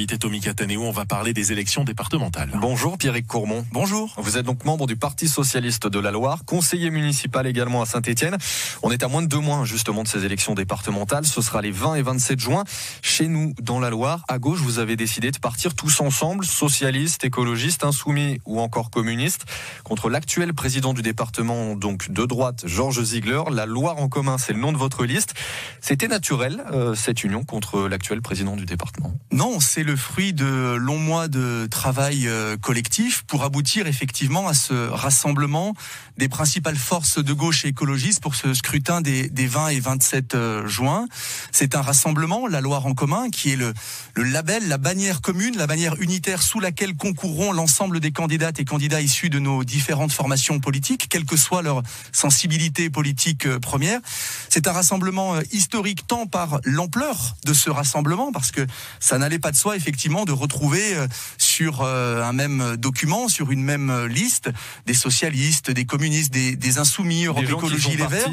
invité Tommy Catanéo. On va parler des élections départementales. Bonjour Pierrick Courmont. Bonjour. Vous êtes donc membre du Parti Socialiste de la Loire, conseiller municipal également à Saint-Étienne. On est à moins de 2 mois justement de ces élections départementales. Ce sera les 20 et 27 juin. Chez nous, dans la Loire, à gauche, vous avez décidé de partir tous ensemble, socialistes, écologistes, insoumis ou encore communistes, contre l'actuel président du département, donc de droite, Georges Ziegler. La Loire en commun, c'est le nom de votre liste. C'était naturel, cette union contre l'actuel président du département? Non, c'est le fruit de longs mois de travail collectif pour aboutir effectivement à ce rassemblement des principales forces de gauche et écologistes pour ce scrutin des 20 et 27 juin. C'est un rassemblement, la Loire en commun, qui est le label, la bannière commune, la bannière unitaire sous laquelle concourront l'ensemble des candidates et candidats issus de nos différentes formations politiques, quelle que soit leur sensibilité politique première. C'est un rassemblement historique tant par l'ampleur de ce rassemblement, parce que ça n'allait pas de soi effectivement de retrouver sur un même document, sur une même liste, des socialistes, des communistes, des insoumis, Europe Écologie Les Verts,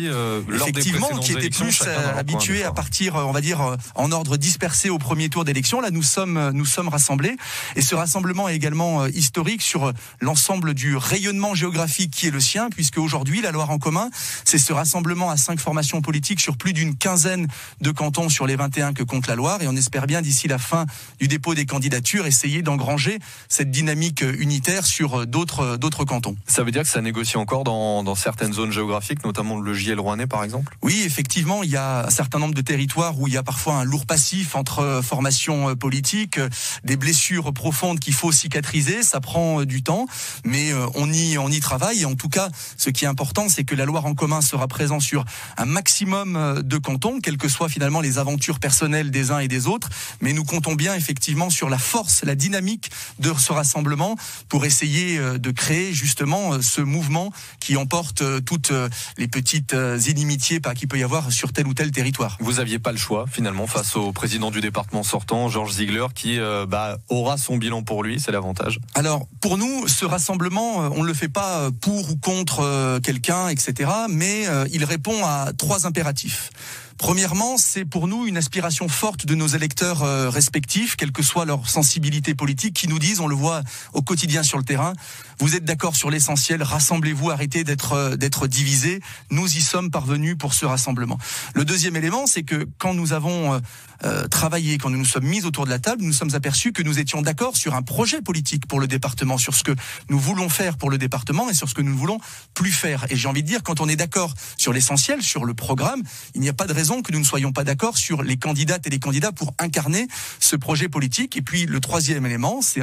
effectivement, qui étaient plus habitués à partir, on va dire, en ordre dispersé au premier tour d'élection. Là, nous sommes rassemblés, et ce rassemblement est également historique sur l'ensemble du rayonnement géographique qui est le sien, puisque aujourd'hui, la Loire en commun, c'est ce rassemblement à 5 formations politiques sur plus d'une quinzaine de cantons sur les 21 que compte la Loire, et on espère bien d'ici la fin du dépôt des candidatures essayer d'engranger cette dynamique unitaire sur d'autres cantons. Ça veut dire que ça négocie encore dans certaines zones géographiques, notamment le JL Rouennais par exemple? Oui, effectivement, il y a un certain nombre de territoires où il y a parfois un lourd passif entre formations politiques, des blessures profondes qu'il faut cicatriser, ça prend du temps, mais on y travaille, et en tout cas, ce qui est important, c'est que la Loire en commun sera présent sur un maximum de cantons, quelles que soient finalement les aventures personnelles des uns et des autres, mais nous comptons bien effectivement sur la force, la dynamique de ce rassemblement pour essayer de créer justement ce mouvement qui emporte toutes les petites inimitiés qu'il peut y avoir sur tel ou tel territoire. Vous n'aviez pas le choix finalement face au président du département sortant, Georges Ziegler, qui aura son bilan pour lui, c'est l'avantage. Alors pour nous, ce rassemblement, on ne le fait pas pour ou contre quelqu'un, etc., mais il répond à 3 impératifs. Premièrement, c'est pour nous une aspiration forte de nos électeurs respectifs, quelle que soit leur sensibilité politique, qui nous disent, on le voit au quotidien sur le terrain, vous êtes d'accord sur l'essentiel, rassemblez-vous, arrêtez d'être divisés. Nous y sommes parvenus pour ce rassemblement. Le deuxième élément, c'est que quand nous avons travaillé, quand nous nous sommes mis autour de la table, nous nous sommes aperçus que nous étions d'accord sur un projet politique pour le département, sur ce que nous voulons faire pour le département et sur ce que nous ne voulons plus faire. Et j'ai envie de dire, quand on est d'accord sur l'essentiel, sur le programme, il n'y a pas de raison que nous ne soyons pas d'accord sur les candidates et les candidats pour incarner ce projet politique. Et puis le troisième élément, c'est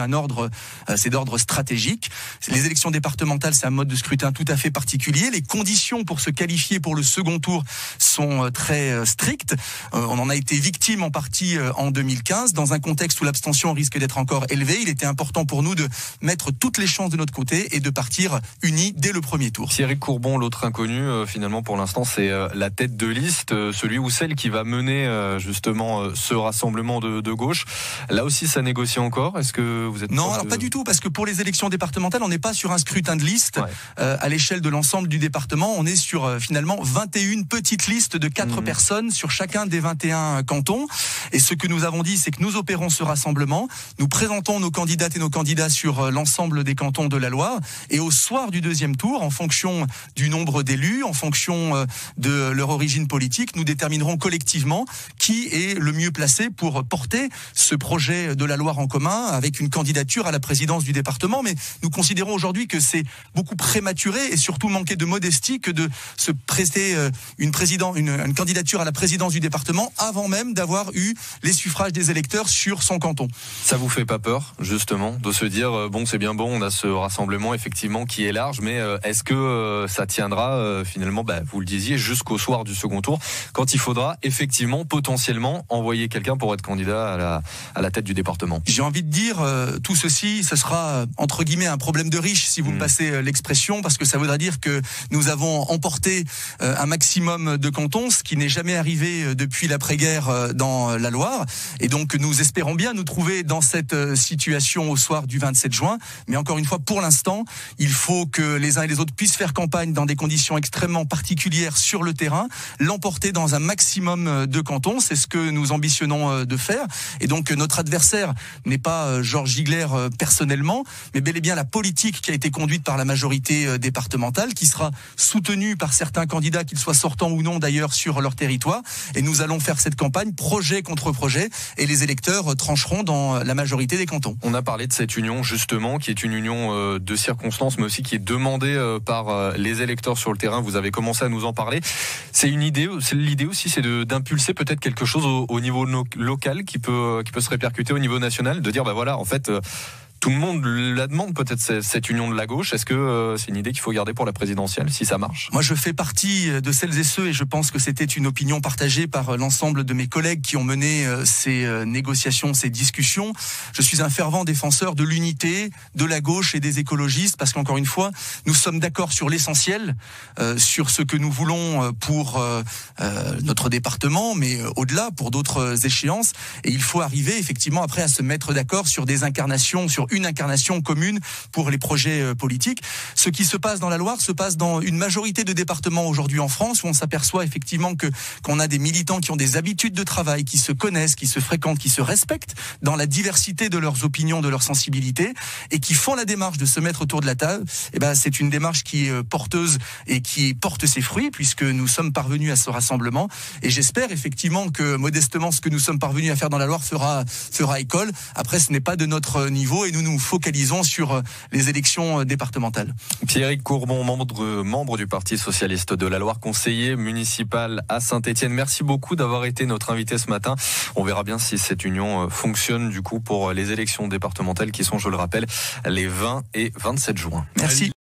d'ordre stratégique. Les élections départementales, c'est un mode de scrutin tout à fait particulier. Les conditions pour se qualifier pour le second tour sont très strictes. On en a été victime en partie en 2015. Dans un contexte où l'abstention risque d'être encore élevée, il était important pour nous de mettre toutes les chances de notre côté et de partir unis dès le premier tour. Pierrick Courmont, l'autre inconnu, finalement pour l'instant, c'est la tête de liste, celui ou celle qui va mener justement ce rassemblement de gauche. Là aussi, ça négocie encore. Est-ce que vous êtes... Non, alors pas du tout, parce que pour les élections départementales, on n'est pas sur un scrutin de liste à l'échelle de l'ensemble du département. On est sur finalement 21 petites listes de 4 personnes sur chacun des 21 cantons. Et ce que nous avons dit, c'est que nous opérons ce rassemblement, nous présentons nos candidates et nos candidats sur l'ensemble des cantons de la Loire, et au soir du deuxième tour, en fonction du nombre d'élus, en fonction de leur origine politique, nous déterminerons collectivement qui est le mieux placé pour porter ce projet de la Loire en commun avec une candidature à la présidence du département. Mais nous considérons aujourd'hui que c'est beaucoup prématuré et surtout manquer de modestie que de se prêter une candidature à la présidence du département avant même d'avoir eu les suffrages des électeurs sur son canton. Ça vous fait pas peur, justement, de se dire, bon, c'est bien bon, on a ce rassemblement, effectivement, qui est large, mais est-ce que ça tiendra, finalement, vous le disiez, jusqu'au soir du second tour, quand il faudra, effectivement, potentiellement, envoyer quelqu'un pour être candidat à la tête du département? J'ai envie de dire, tout ceci, ce sera, entre guillemets, un problème de riche, si vous me passez l'expression, parce que ça voudra dire que nous avons emporté un maximum de cantons, ce qui n'est jamais arrivé depuis l'après-guerre dans la Loire. Et donc, nous espérons bien nous trouver dans cette situation au soir du 27 juin. Mais encore une fois, pour l'instant, il faut que les uns et les autres puissent faire campagne dans des conditions extrêmement particulières sur le terrain, l'emporter dans un maximum de cantons. C'est ce que nous ambitionnons de faire. Et donc notre adversaire n'est pas Georges Gigler personnellement, mais bel et bien la politique qui a été conduite par la majorité départementale, qui sera soutenue par certains candidats, qu'ils soient sortants ou non d'ailleurs, sur leur territoire. Et nous allons faire cette campagne projet contre projet, et les électeurs trancheront dans la majorité des cantons. On a parlé de cette union justement, qui est une union de circonstances, mais aussi qui est demandée par les électeurs sur le terrain. Vous avez commencé à nous en parler. C'est une idée, l'idée aussi, c'est d'impulser peut-être quelque chose au niveau local qui peut se répercuter au niveau national, de dire bah voilà, en fait tout le monde la demande, peut-être, cette union de la gauche. Est-ce que c'est une idée qu'il faut garder pour la présidentielle, si ça marche? Moi, je fais partie de celles et ceux, et je pense que c'était une opinion partagée par l'ensemble de mes collègues qui ont mené ces négociations, ces discussions. Je suis un fervent défenseur de l'unité, de la gauche et des écologistes, parce qu'encore une fois, nous sommes d'accord sur l'essentiel, sur ce que nous voulons pour notre département, mais au-delà, pour d'autres échéances. Et il faut arriver, effectivement, après, à se mettre d'accord sur des incarnations, sur une incarnation commune pour les projets politiques. Ce qui se passe dans la Loire se passe dans une majorité de départements aujourd'hui en France, où on s'aperçoit effectivement qu'on a des militants qui ont des habitudes de travail, qui se connaissent, qui se fréquentent, qui se respectent dans la diversité de leurs opinions, de leurs sensibilités, et qui font la démarche de se mettre autour de la table. Et ben, c'est une démarche qui est porteuse et qui porte ses fruits, puisque nous sommes parvenus à ce rassemblement. Et j'espère effectivement que modestement, ce que nous sommes parvenus à faire dans la Loire fera école. Après, ce n'est pas de notre niveau, et nous nous focalisons sur les élections départementales. Pierrick Courbon, membre du Parti Socialiste de la Loire, conseiller municipal à Saint-Étienne. Merci beaucoup d'avoir été notre invité ce matin. On verra bien si cette union fonctionne du coup pour les élections départementales qui sont, je le rappelle, les 20 et 27 juin. Merci.